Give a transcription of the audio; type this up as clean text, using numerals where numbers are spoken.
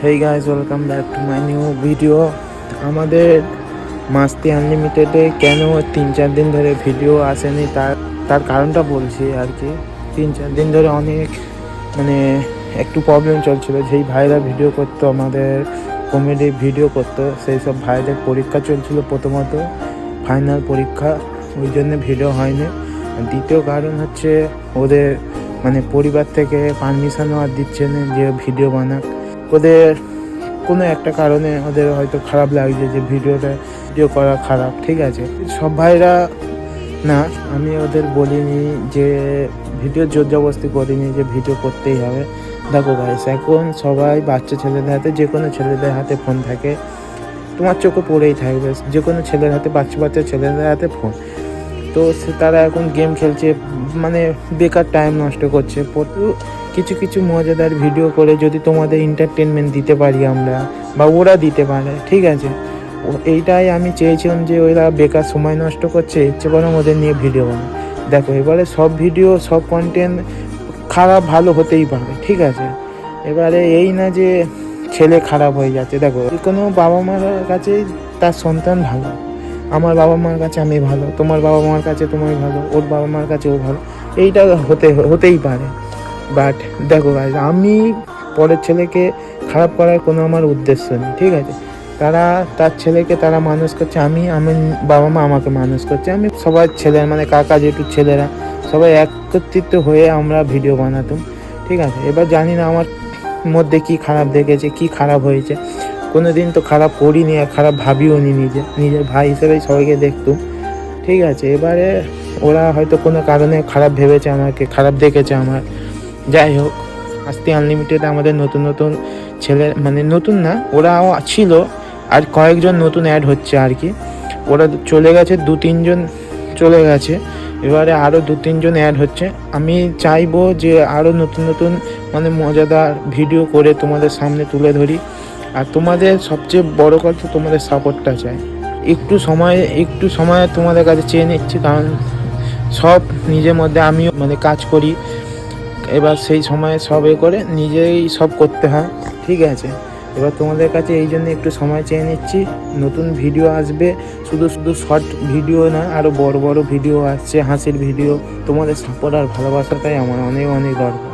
Hey guys, welcome back to my new video. আমাদের মাস্তি আনলিমিটেডে কেন 3-4 দিন ধরে ভিডিও আসেনি তার কারণটা বলছি আর কি। 3-4 দিন ধরে অনেক একটু প্রবলেম চলছিল। যেই ভাইরা ভিডিও করতো, আমাদের কমেডি ভিডিও করতো, সেই সব ভাইদের পরীক্ষা চলছিল, প্রথমত ফাইনাল পরীক্ষা, ওই জন্য ভিডিও হয়নি। দ্বিতীয় কারণ হচ্ছে ওদের পরিবার থেকে পারমিশনও আর দিচ্ছে না যে ভিডিও বানাক। ওদের কোনো একটা কারণে ওদের হয়তো খারাপ লাগছে যে ভিডিও করা খারাপ, ঠিক আছে। সব ভাইরা না, আমি ওদের বলিনি যে ভিডিও জোর জবরদস্তি করিনি যে ভিডিও করতেই হবে। দেখো গাইস, এখন সবাই বাচ্চা ছেলেদের হাতে, যে কোনো ছেলেদের হাতে ফোন থাকে, তোমার চোখে পড়েই থাকবে, যে কোনো ছেলের হাতে, বাচ্চা ছেলেদের হাতে ফোন। তো তারা এখন গেম খেলছে, বেকার টাইম নষ্ট করছে। কিছু মজাদার ভিডিও করে যদি তোমাদের এন্টারটেনমেন্ট দিতে পারি আমরা, বা ওরা দিতে পারে, ঠিক আছে। এইটাই আমি চেয়েছিলাম যে ওরা বেকার সময় নষ্ট করছে, ইচ্ছে বরং ওদের নিয়ে ভিডিও বানায়। দেখো, এবারে সব ভিডিও, সব কন্টেন্ট খারাপ ভালো হতেই পারে, ঠিক আছে। এবারে এই না যে ছেলে খারাপ হয়ে যাচ্ছে। দেখো, কোনো বাবা মার কাছে তার সন্তান ভালো, আমার বাবা মার কাছে আমি ভালো, তোমার বাবা মার কাছে তুমি ভালো, ওর বাবা মার কাছে ও ভালো, এইটা হতেই পারে। বাট দেখো গাইজ, আমি পরের ছেলেকে খারাপ করার কোনো আমার উদ্দেশ্য নেই, ঠিক আছে। তার ছেলেকে তারা মানুষ করছে, আমি বাবা মা আমাকে মানুষ করছে। আমি সবার ছেলে, কাকা জেঠুর ছেলেরা সবাই একত্রিত হয়ে আমরা ভিডিও বানাতাম, ঠিক আছে। এবার জানি না আমার মধ্যে কি খারাপ দেখেছে, কি খারাপ হয়েছে। কোনো দিন তো খারাপ করিনি, আর খারাপ ভাবিও নি, নিজের ভাই হিসেবেই সবাইকে দেখতুম, ঠিক আছে। এবারে ওরা হয়তো কোনো কারণে খারাপ ভেবেছে, আমাকে খারাপ দেখেছে আমার। যাই হোক, মাস্তি আনলিমিটেড আমাদের নতুন ছেলে, নতুন না, ওরাও ছিল, আর কয়েকজন নতুন অ্যাড হচ্ছে আর কি। ওরা চলে গেছে, 2-3 জন চলে গেছে, এবারে আরও 2-3 জন অ্যাড হচ্ছে। আমি চাইবো যে আরও নতুন মজাদার ভিডিও করে তোমাদের সামনে তুলে ধরি। আর তোমাদের সবচেয়ে বড় কথা, তোমাদের সাপোর্টটা চাই। একটু সময় তোমাদের কাছে চেয়ে নিচ্ছি, কারণ সব নিজের মধ্যে আমিও কাজ করি। এবার সেই সময়ে সব করে নিজেই সব করতে হয়, ঠিক আছে। এবার তোমাদের কাছে এই জন্য একটু সময় চেয়ে নিচ্ছি। নতুন ভিডিও আসবে, শুধু শর্ট ভিডিও না, আরও বড় ভিডিও আসছে, হাসির ভিডিও। তোমাদের সাপোর্ট আর ভালোবাসাটাই আমার অনেক দরকার।